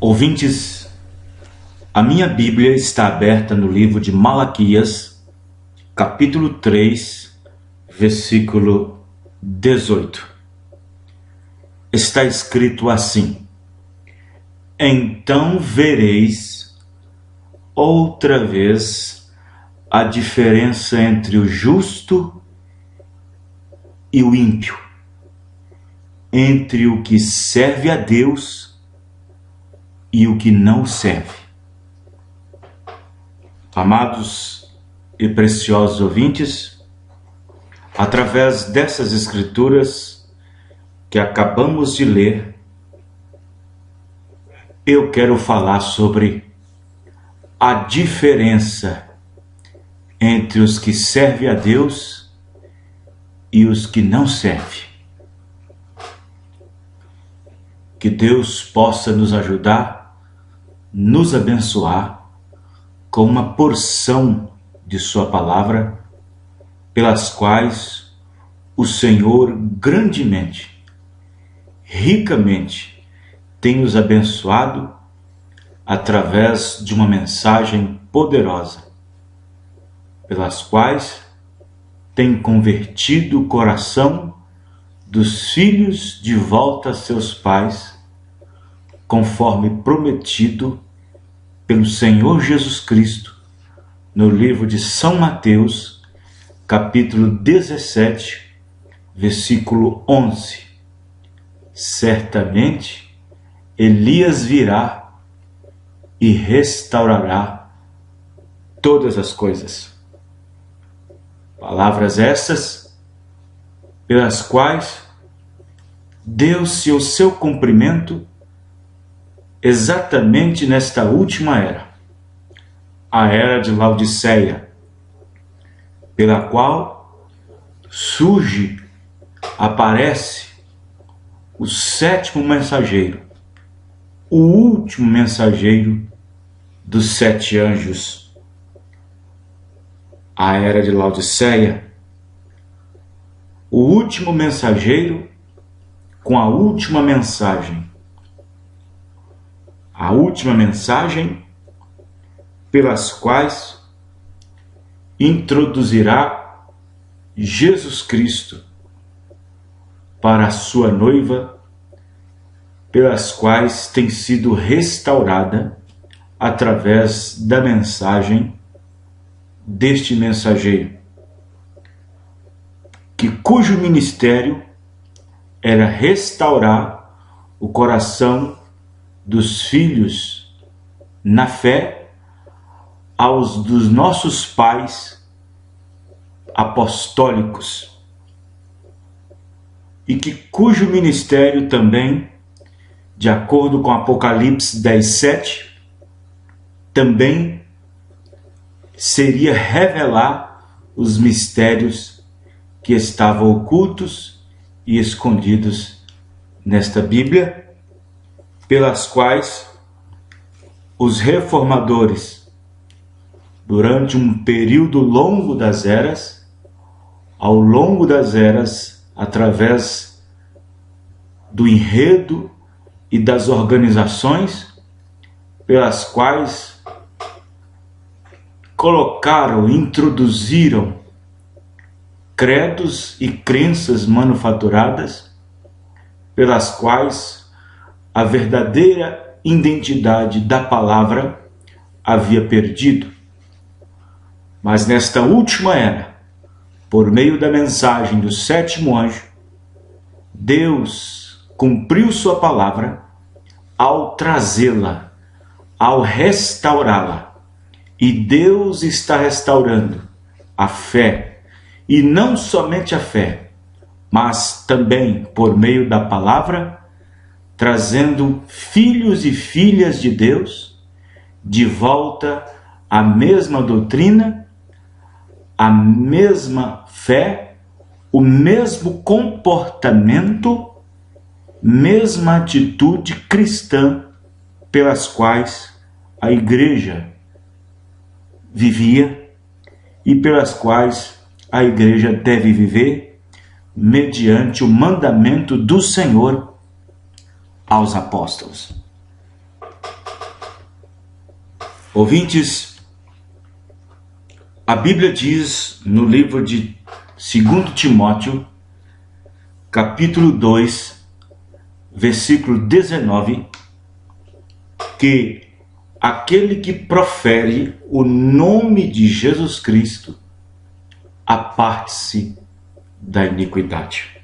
Ouvintes, a minha Bíblia está aberta no livro de Malaquias, capítulo 3, versículo 18. Está escrito assim: Então vereis outra vez a diferença entre o justo e o ímpio, entre o que serve a Deus e o que não serve. Amados e preciosos ouvintes, através dessas escrituras que acabamos de ler, eu quero falar sobre a diferença entre os que servem a Deus e os que não servem. Que Deus possa nos ajudar, nos abençoar com uma porção de sua palavra, pelas quais o Senhor grandemente, ricamente tem nos abençoado através de uma mensagem poderosa, pelas quais tem convertido o coração dos filhos de volta a seus pais, conforme prometido pelo Senhor Jesus Cristo, no livro de São Mateus, capítulo 17, versículo 11. Certamente Elias virá e restaurará todas as coisas. Palavras essas, pelas quais deu-se o seu cumprimento exatamente nesta última era, a era de Laodiceia, pela qual aparece o sétimo mensageiro, o último mensageiro dos 7 anjos. A era de Laodiceia, o último mensageiro com a última mensagem. A última mensagem pelas quais introduzirá Jesus Cristo para a sua noiva, pelas quais tem sido restaurada através da mensagem deste mensageiro, cujo ministério era restaurar o coração dos filhos na fé aos dos nossos pais apostólicos, e cujo ministério também, de acordo com Apocalipse 10:7, também seria revelar os mistérios que estavam ocultos e escondidos nesta Bíblia, pelas quais os reformadores, durante um período longo das eras, ao longo das eras, através do enredo e das organizações pelas quais introduziram credos e crenças manufaturadas, pelas quais a verdadeira identidade da palavra havia perdido. Mas nesta última era, por meio da mensagem do 7º anjo, Deus cumpriu sua palavra ao trazê-la, ao restaurá-la. E Deus está restaurando a fé, e não somente a fé, mas também por meio da palavra, trazendo filhos e filhas de Deus de volta à mesma doutrina, à mesma fé, o mesmo comportamento, mesma atitude cristã pelas quais a igreja vivia e pelas quais a igreja deve viver, mediante o mandamento do Senhor aos apóstolos. Ouvintes, a Bíblia diz no livro de 2 Timóteo, capítulo 2, versículo 19, que aquele que profere o nome de Jesus Cristo aparte-se da iniquidade.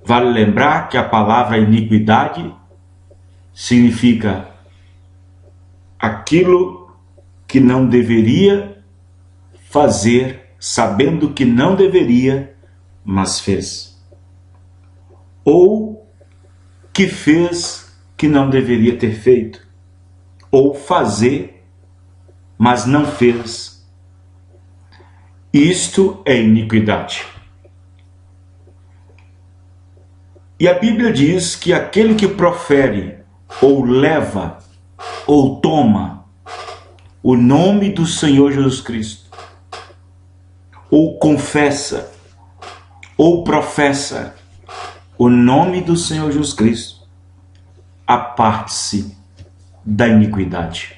Vale lembrar que a palavra iniquidade significa aquilo que não deveria fazer, sabendo que não deveria, mas fez. Ou que fez que não deveria ter feito. Ou fazer, mas não fez. Isto é iniquidade. E a Bíblia diz que aquele que profere, ou leva, ou toma o nome do Senhor Jesus Cristo, ou confessa, ou professa o nome do Senhor Jesus Cristo, aparte-se da iniquidade.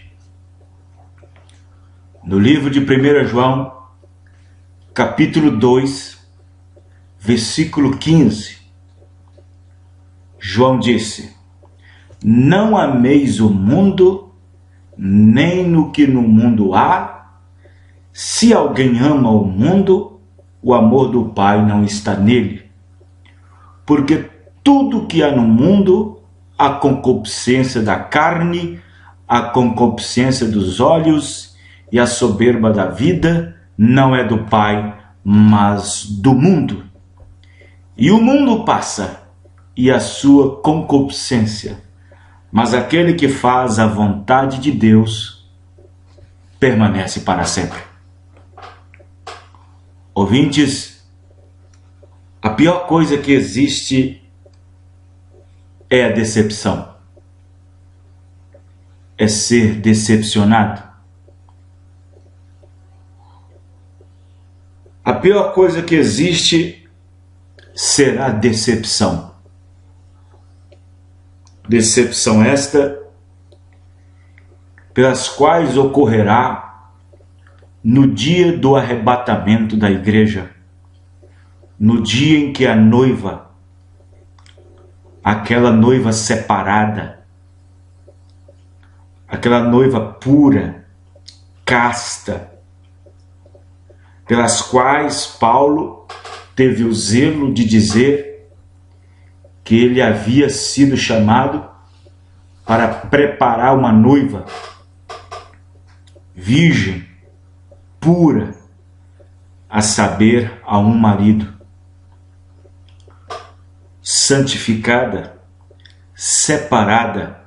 No livro de 1 João, capítulo 2, versículo 15, João disse: não ameis o mundo, nem no que no mundo há. Se alguém ama o mundo, o amor do Pai não está nele. Porque tudo que há no mundo, a concupiscência da carne, a concupiscência dos olhos e a soberba da vida, não é do Pai, mas do mundo. E o mundo passa, e a sua concupiscência, mas aquele que faz a vontade de Deus permanece para sempre. Ouvintes, a pior coisa que existe é a decepção. É ser decepcionado. A pior coisa que existe será decepção. Decepção esta pelas quais ocorrerá no dia do arrebatamento da igreja, no dia em que a noiva, aquela noiva separada, aquela noiva pura, casta, pelas quais Paulo teve o zelo de dizer que ele havia sido chamado para preparar uma noiva virgem, pura, a saber, a um marido, santificada, separada,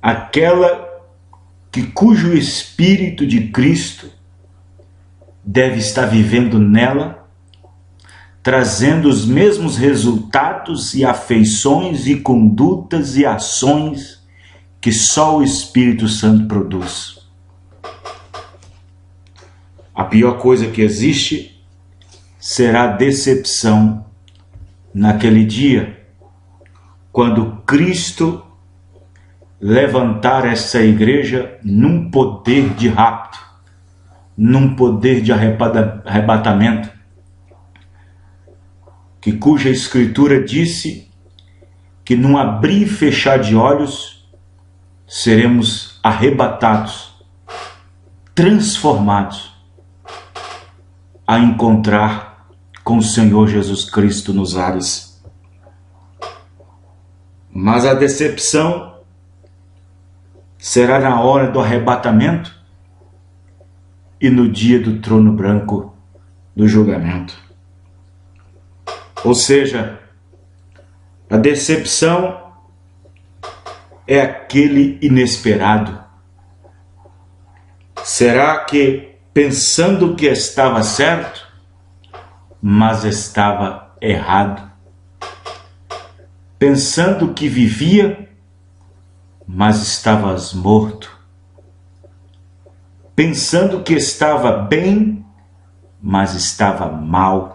aquela cujo Espírito de Cristo deve estar vivendo nela, trazendo os mesmos resultados e afeições e condutas e ações que só o Espírito Santo produz. A pior coisa que existe será a decepção naquele dia, quando Cristo levantar essa igreja num poder de rapto, num poder de arrebatamento, cuja Escritura disse que num abrir e fechar de olhos seremos arrebatados, transformados, a encontrar com o Senhor Jesus Cristo nos ares. Mas a decepção será na hora do arrebatamento e no dia do trono branco do julgamento. Ou seja, a decepção é aquele inesperado. Será que pensando que estava certo, mas estava errado? Pensando que vivia, mas estavas morto? Pensando que estava bem, mas estava mal?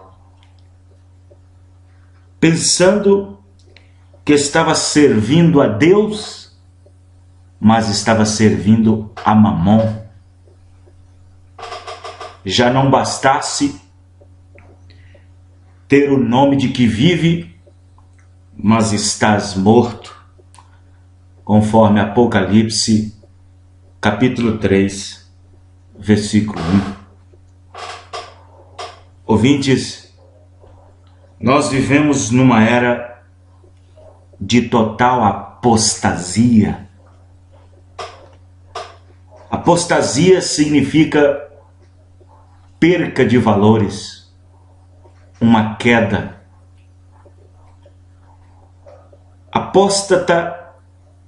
Pensando que estava servindo a Deus, mas estava servindo a Mamon. Já não bastasse ter o nome de que vive, mas estás morto, conforme Apocalipse, capítulo 3, versículo 1. Ouvintes, nós vivemos numa era de total apostasia. Apostasia significa perca de valores, uma queda. Apóstata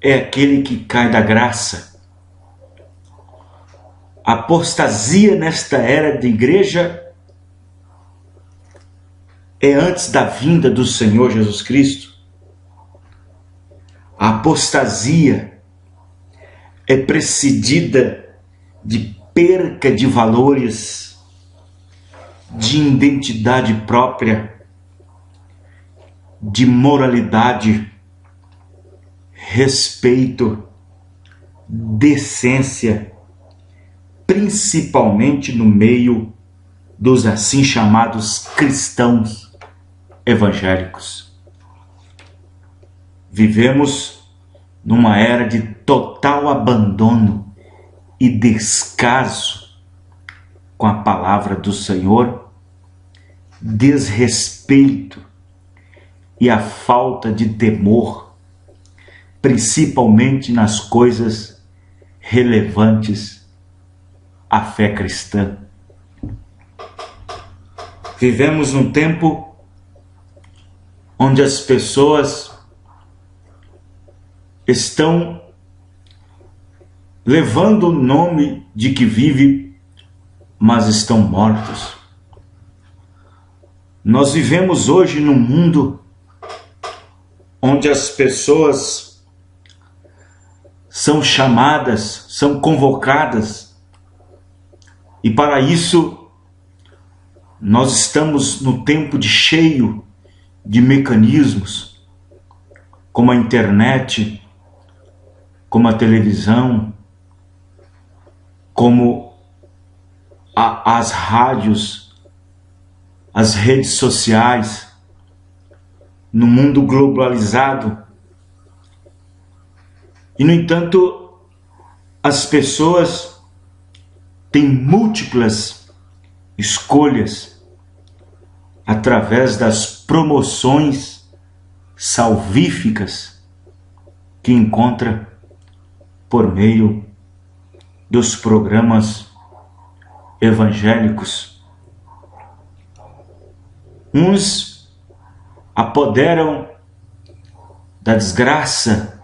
é aquele que cai da graça. A apostasia nesta era de igreja é antes da vinda do Senhor Jesus Cristo. A apostasia é precedida de perca de valores, de identidade própria, de moralidade, respeito, decência, principalmente no meio dos assim chamados cristãos evangélicos. Vivemos numa era de total abandono e descaso com a palavra do Senhor, desrespeito e a falta de temor, principalmente nas coisas relevantes à fé cristã. Vivemos num tempo onde as pessoas estão levando o nome de que vive, mas estão mortos. Nós vivemos hoje num mundo onde as pessoas são chamadas, são convocadas, e para isso nós estamos no tempo cheio de mecanismos, como a internet, como a televisão, como as rádios, as redes sociais, no mundo globalizado. E, no entanto, as pessoas têm múltiplas escolhas através das promoções salvíficas que encontra por meio dos programas evangélicos. Uns apoderam da desgraça,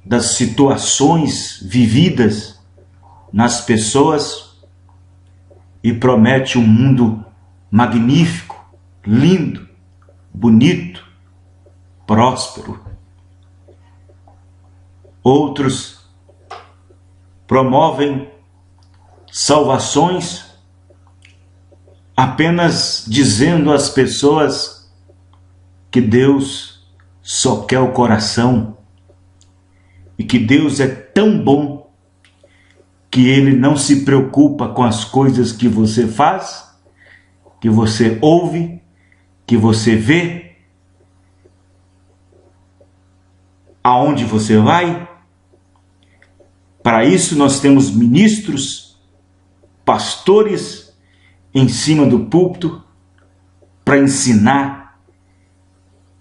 das situações vividas nas pessoas e promete um mundo magnífico, lindo, bonito, próspero. Outros promovem salvações apenas dizendo às pessoas que Deus só quer o coração e que Deus é tão bom que Ele não se preocupa com as coisas que você faz, que você ouve, que você vê, aonde você vai. Para isso nós temos ministros, pastores em cima do púlpito para ensinar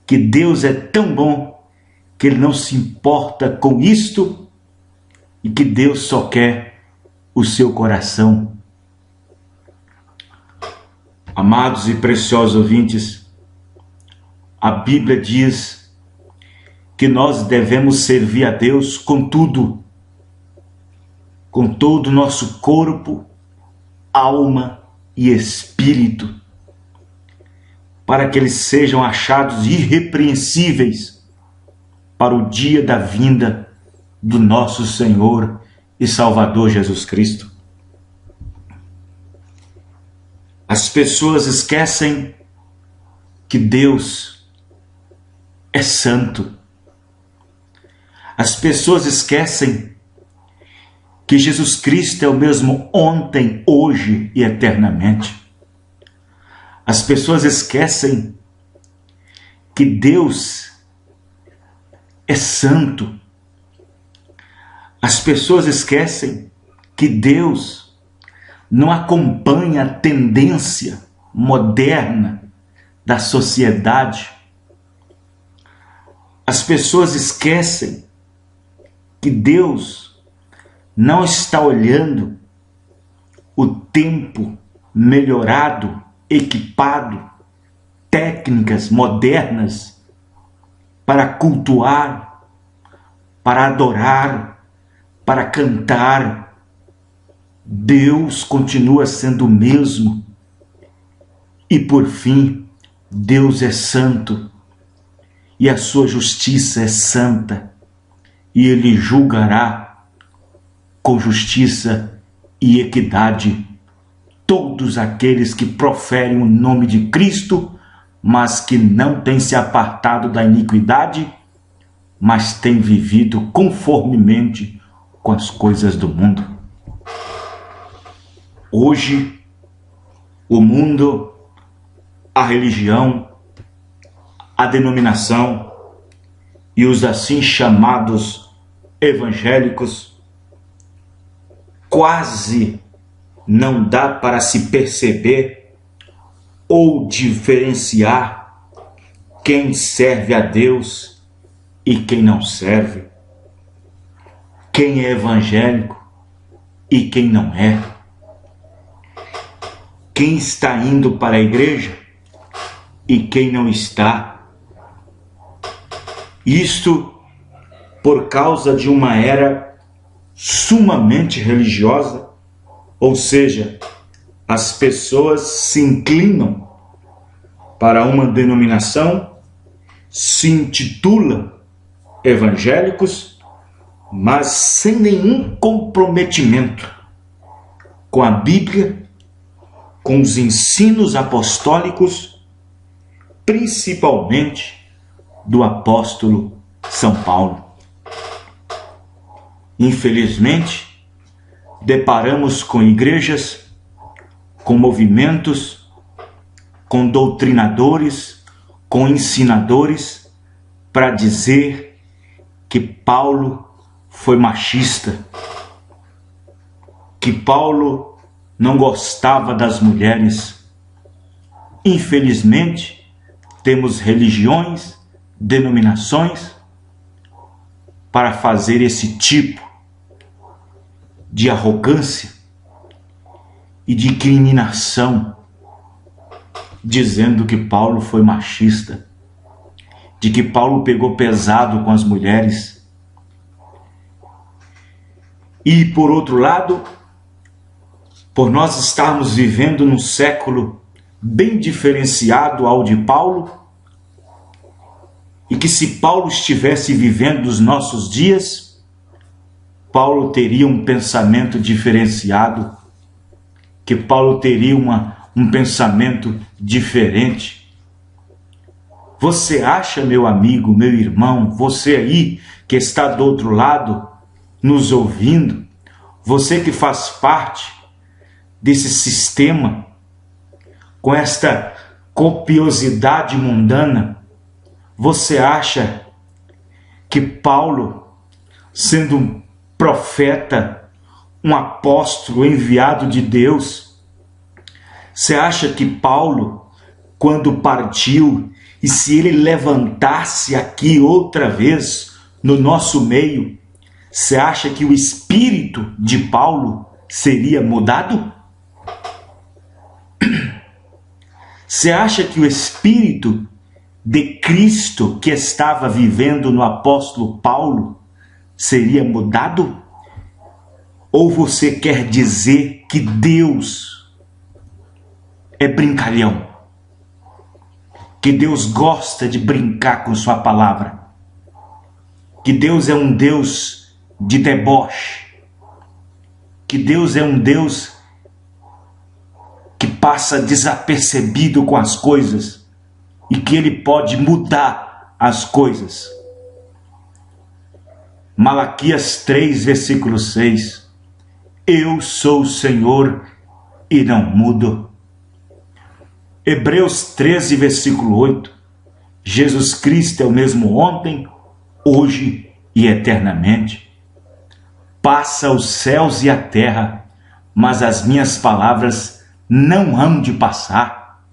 que Deus é tão bom que Ele não se importa com isto e que Deus só quer o seu coração. Amados e preciosos ouvintes, a Bíblia diz que nós devemos servir a Deus com tudo, com todo o nosso corpo, alma e espírito, para que eles sejam achados irrepreensíveis para o dia da vinda do nosso Senhor e Salvador Jesus Cristo. As pessoas esquecem que Deus é santo. As pessoas esquecem que Jesus Cristo é o mesmo ontem, hoje e eternamente. As pessoas esquecem que Deus é santo. As pessoas esquecem que Deus não acompanha a tendência moderna da sociedade. As pessoas esquecem que Deus não está olhando o tempo melhorado, equipado, técnicas modernas para cultuar, para adorar, para cantar. Deus continua sendo o mesmo. E por fim, Deus é santo e a sua justiça é santa, e Ele julgará com justiça e equidade todos aqueles que proferem o nome de Cristo, mas que não têm se apartado da iniquidade, mas têm vivido conformemente com as coisas do mundo. Hoje, o mundo, a religião, a denominação e os assim chamados evangélicos, quase não dá para se perceber ou diferenciar quem serve a Deus e quem não serve, quem é evangélico e quem não é, quem está indo para a igreja e quem não está. Isto por causa de uma era sumamente religiosa, ou seja, as pessoas se inclinam para uma denominação, se intitulam evangélicos, mas sem nenhum comprometimento com a Bíblia, com os ensinos apostólicos, principalmente do apóstolo São Paulo. Infelizmente, deparamos com igrejas, com movimentos, com doutrinadores, com ensinadores, para dizer que Paulo foi machista, que Paulo não gostava das mulheres. Infelizmente, temos religiões, denominações para fazer esse tipo de arrogância e de incriminação, dizendo que Paulo foi machista, de que Paulo pegou pesado com as mulheres. E por outro lado, por nós estarmos vivendo num século bem diferenciado ao de Paulo, e que se Paulo estivesse vivendo os nossos dias, Paulo teria um pensamento diferenciado, que Paulo teria um pensamento diferente. Você acha, meu amigo, meu irmão, você aí que está do outro lado, nos ouvindo, você que faz parte desse sistema, com esta copiosidade mundana, você acha que Paulo, sendo um profeta, um apóstolo enviado de Deus, você acha que Paulo, quando partiu, e se ele levantasse aqui outra vez no nosso meio, você acha que o espírito de Paulo seria mudado? Você acha que o espírito de Cristo que estava vivendo no apóstolo Paulo seria mudado? Ou você quer dizer que Deus é brincalhão? Que Deus gosta de brincar com sua palavra? Que Deus é um Deus de deboche? Que Deus é um Deus que passa desapercebido com as coisas? E que Ele pode mudar as coisas? Malaquias 3, versículo 6. Eu sou o Senhor e não mudo. Hebreus 13, versículo 8. Jesus Cristo é o mesmo ontem, hoje e eternamente. Passa os céus e a terra, mas as minhas palavras não hão de passar.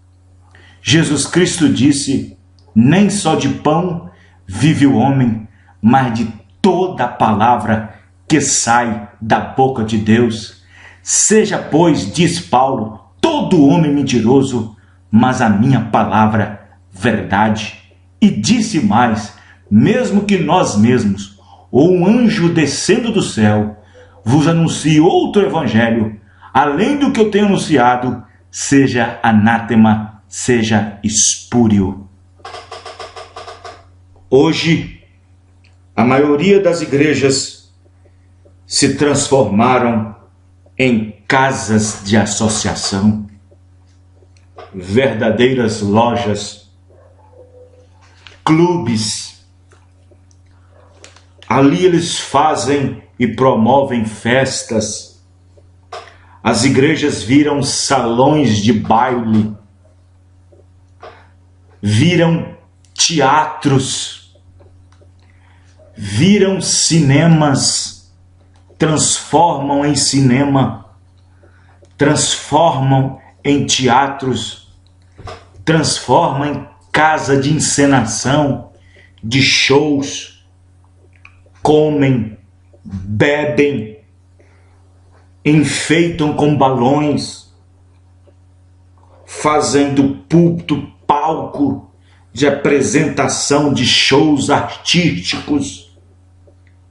Jesus Cristo disse: nem só de pão vive o homem, mas de toda a palavra que sai da boca de Deus. Seja, pois, diz Paulo, todo homem mentiroso, mas a minha palavra verdade. E disse mais: mesmo que nós mesmos, ou um anjo descendo do céu, vos anuncie outro evangelho, além do que eu tenho anunciado, seja anátema, seja espúrio. Hoje, a maioria das igrejas se transformaram em casas de associação, verdadeiras lojas, clubes. Ali eles fazem e promovem festas. As igrejas viram salões de baile, viram teatros, viram cinemas, transformam em cinema, transformam em teatros, transformam em casa de encenação, de shows, comem, bebem, enfeitam com balões, fazendo púlpito, palco de apresentação de shows artísticos,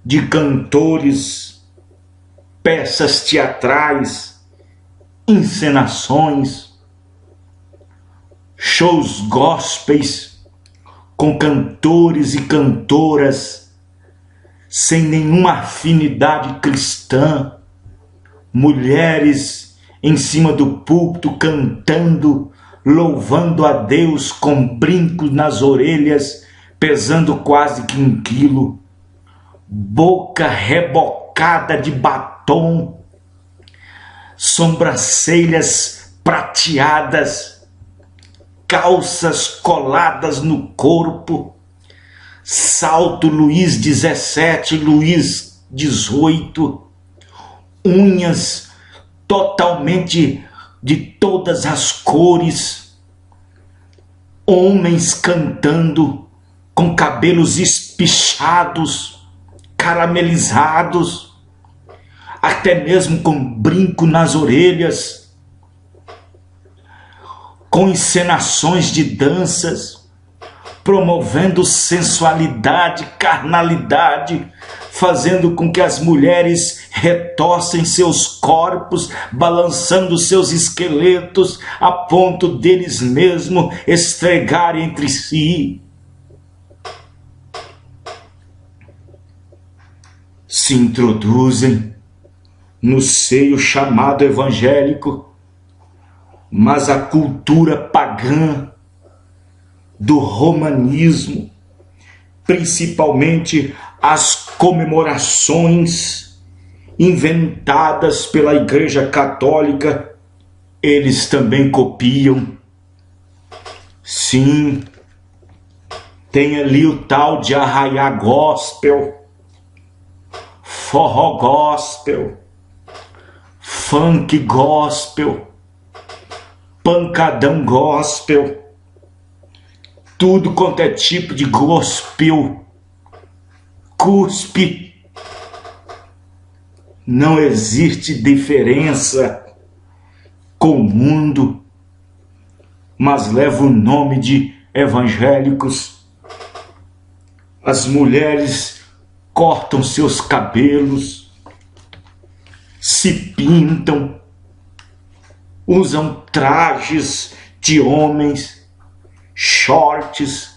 de cantores, peças teatrais, encenações, shows gospels com cantores e cantoras sem nenhuma afinidade cristã, mulheres em cima do púlpito cantando, louvando a Deus com brincos nas orelhas, pesando quase que 1 quilo, boca rebocada de batom, sobrancelhas prateadas, calças coladas no corpo, salto Luiz 17, Luiz 18, unhas totalmente de todas as cores, homens cantando com cabelos espichados, caramelizados, até mesmo com brinco nas orelhas, com encenações de danças, promovendo sensualidade, carnalidade, fazendo com que as mulheres retorcem seus corpos, balançando seus esqueletos, a ponto deles mesmos estregarem entre si. Se introduzem no seio chamado evangélico, mas a cultura pagã do romanismo, principalmente as comemorações inventadas pela Igreja Católica, eles também copiam. Sim, tem ali o tal de arraiá gospel, forró gospel, funk gospel, pancadão gospel, tudo quanto é tipo de gospel, cuspe. Não existe diferença com o mundo, mas leva o nome de evangélicos. As mulheres cortam seus cabelos, se pintam, usam trajes de homens, shorts,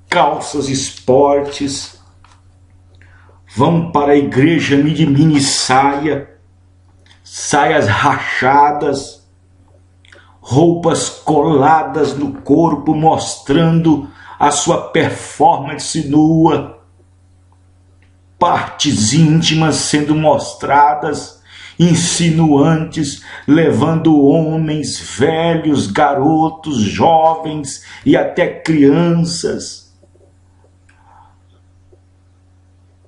calças esportes, vão para a igreja de mini saia, saias rachadas, roupas coladas no corpo mostrando a sua performance nua, partes íntimas sendo mostradas insinuantes, levando homens, velhos, garotos, jovens e até crianças.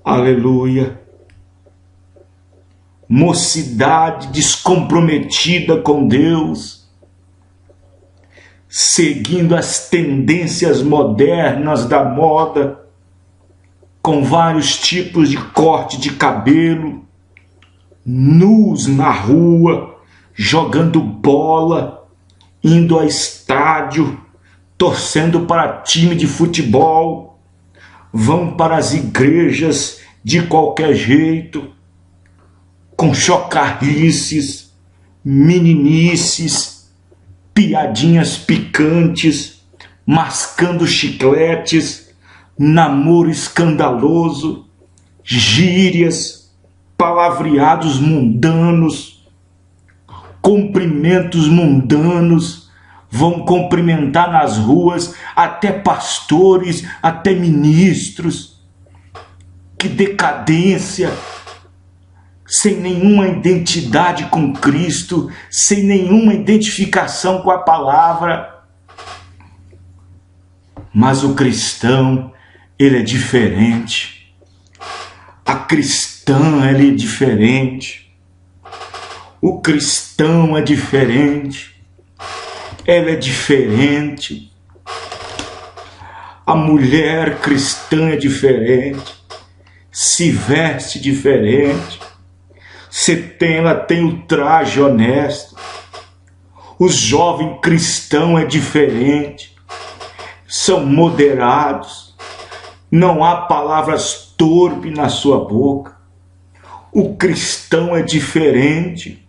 Aleluia. Mocidade descomprometida com Deus, seguindo as tendências modernas da moda, com vários tipos de corte de cabelo, nus na rua, jogando bola, indo a estádio, torcendo para time de futebol, vão para as igrejas de qualquer jeito, com chocarrices, meninices, piadinhas picantes, mascando chicletes, namoro escandaloso, gírias, palavreados mundanos, cumprimentos mundanos, vão cumprimentar nas ruas até pastores, até ministros. Que decadência! Sem nenhuma identidade com Cristo, sem nenhuma identificação com a palavra. Mas o cristão, ele é diferente. A cristã, ela é diferente. O cristão é diferente. Ela é diferente. A mulher cristã é diferente. Se veste diferente. Ela tem o traje honesto. O jovem cristão é diferente. São moderados. Não há palavras torpes na sua boca. O cristão é diferente.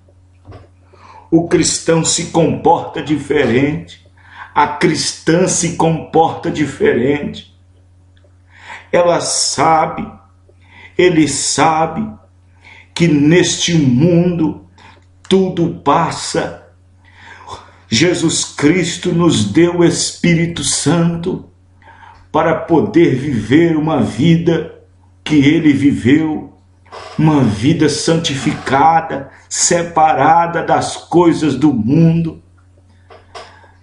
O cristão se comporta diferente. A cristã se comporta diferente. Ela sabe, ele sabe, que neste mundo tudo passa. Jesus Cristo nos deu o Espírito Santo para poder viver uma vida que ele viveu, uma vida santificada, separada das coisas do mundo.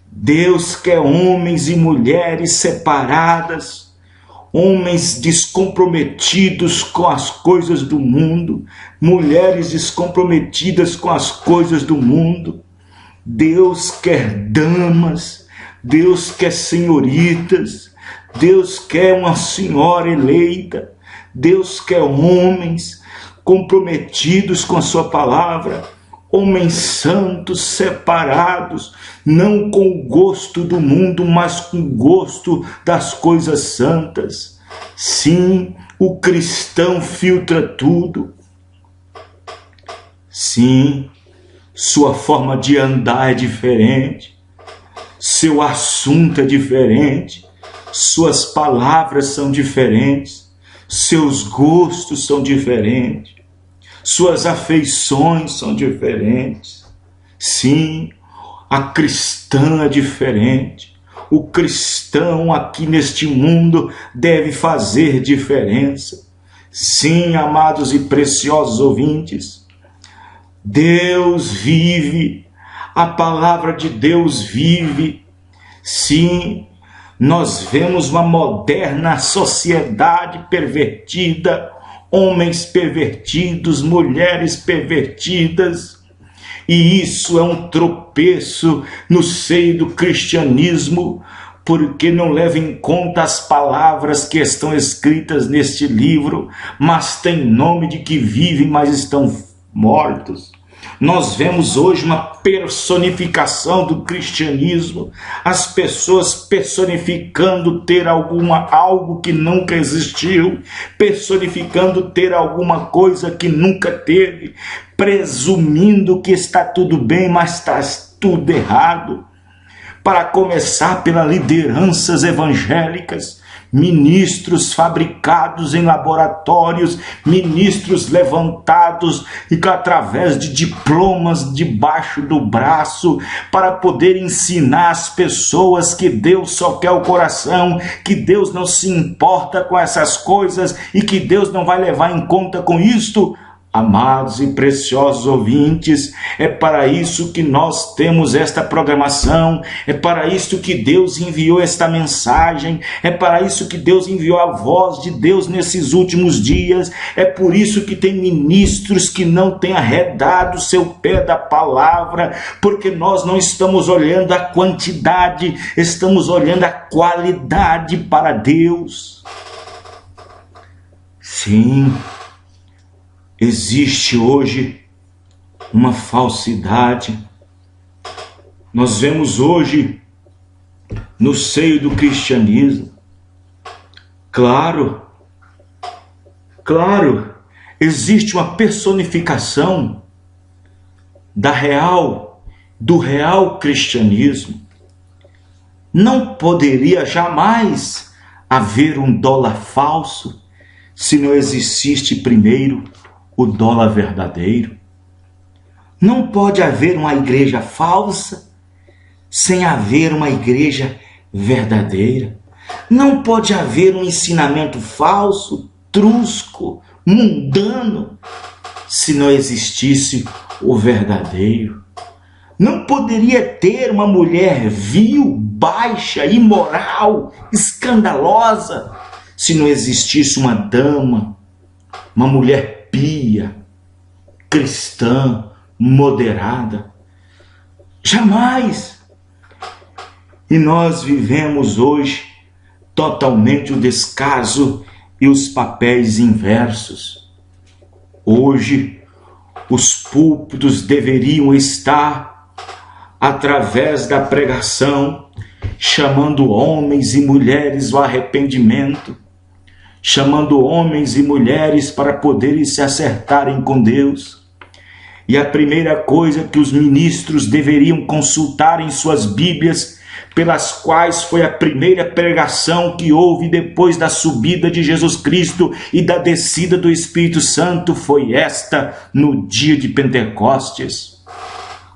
Deus quer homens e mulheres separadas, homens descomprometidos com as coisas do mundo, mulheres descomprometidas com as coisas do mundo. Deus quer damas, Deus quer senhoritas, Deus quer uma senhora eleita, Deus quer homens comprometidos com a sua palavra, homens santos, separados, não com o gosto do mundo, mas com o gosto das coisas santas. Sim, o cristão filtra tudo. Sim, sua forma de andar é diferente, seu assunto é diferente, suas palavras são diferentes, seus gostos são diferentes, suas afeições são diferentes. Sim, a cristã é diferente. O cristão aqui neste mundo deve fazer diferença. Sim, amados e preciosos ouvintes, Deus vive, a palavra de Deus vive. Sim, nós vemos uma moderna sociedade pervertida, homens pervertidos, mulheres pervertidas, e isso é um tropeço no seio do cristianismo, porque não leva em conta as palavras que estão escritas neste livro, mas tem nome de que vivem, mas estão mortos. Nós vemos hoje uma personificação do cristianismo, as pessoas personificando ter algo que nunca existiu, personificando ter alguma coisa que nunca teve, presumindo que está tudo bem, mas está tudo errado. Para começar pelas lideranças evangélicas, ministros fabricados em laboratórios, ministros levantados e que através de diplomas debaixo do braço, para poder ensinar as pessoas que Deus só quer o coração, que Deus não se importa com essas coisas e que Deus não vai levar em conta com isto. Amados e preciosos ouvintes, é para isso que nós temos esta programação, é para isso que Deus enviou esta mensagem, é para isso que Deus enviou a voz de Deus nesses últimos dias, é por isso que tem ministros que não têm arredado seu pé da palavra, porque nós não estamos olhando a quantidade, estamos olhando a qualidade para Deus. Sim, existe hoje uma falsidade. Nós vemos hoje no seio do cristianismo, claro, existe uma personificação do real cristianismo. Não poderia jamais haver um dólar falso se não existisse primeiro o dólar verdadeiro. Não pode haver uma igreja falsa sem haver uma igreja verdadeira. Não pode haver um ensinamento falso, trusco, mundano, se não existisse o verdadeiro. Não poderia ter uma mulher vil, baixa, imoral, escandalosa, se não existisse uma dama, uma mulher pia, cristã, moderada. Jamais! E nós vivemos hoje totalmente o descaso e os papéis inversos. Hoje, os púlpitos deveriam estar, através da pregação, chamando homens e mulheres ao arrependimento, chamando homens e mulheres para poderem se acertarem com Deus. E a primeira coisa que os ministros deveriam consultar em suas Bíblias, pelas quais foi a primeira pregação que houve depois da subida de Jesus Cristo e da descida do Espírito Santo, foi esta no dia de Pentecostes,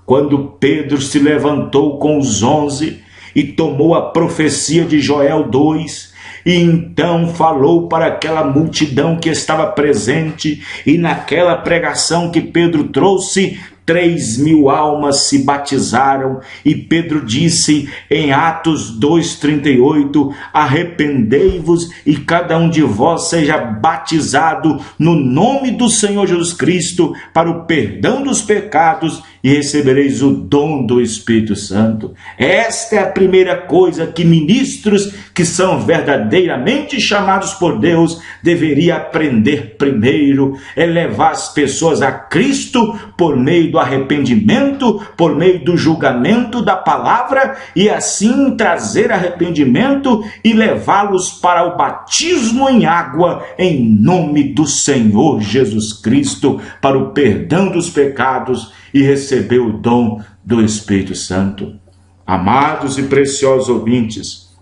quando Pedro se levantou com os 11 e tomou a profecia de Joel 2, e então falou para aquela multidão que estava presente, e naquela pregação que Pedro trouxe, 3.000 almas se batizaram, e Pedro disse em Atos 2,38, arrependei-vos e cada um de vós seja batizado no nome do Senhor Jesus Cristo para o perdão dos pecados e recebereis o dom do Espírito Santo. Esta é a primeira coisa que ministros que são verdadeiramente chamados por Deus deveriam aprender primeiro, é levar as pessoas a Cristo por meio do arrependimento, por meio do julgamento da palavra, e assim trazer arrependimento e levá-los para o batismo em água em nome do Senhor Jesus Cristo, para o perdão dos pecados e receber o dom do Espírito Santo. Amados e preciosos ouvintes,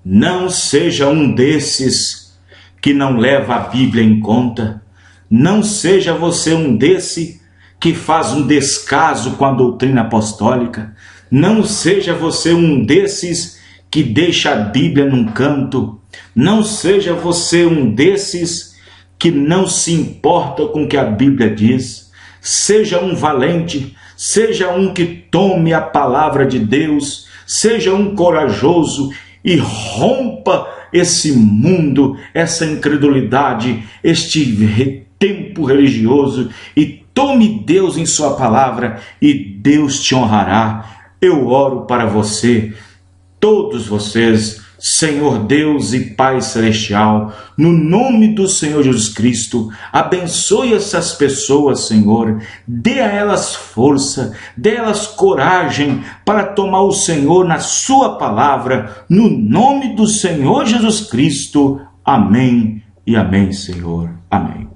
não seja um desses que não leva a Bíblia em conta. Não seja você um desse que faz um descaso com a doutrina apostólica. Não seja você um desses que deixa a Bíblia num canto. Não seja você um desses que não se importa com o que a Bíblia diz. Seja um valente, seja um que tome a palavra de Deus, seja um corajoso e rompa esse mundo, essa incredulidade, este tempo religioso, e tome Deus em sua palavra e Deus te honrará. Eu oro para você, todos vocês, Senhor Deus e Pai Celestial, no nome do Senhor Jesus Cristo, abençoe essas pessoas, Senhor, dê a elas força, dê a elas coragem para tomar o Senhor na sua palavra, no nome do Senhor Jesus Cristo. Amém e amém, Senhor. Amém.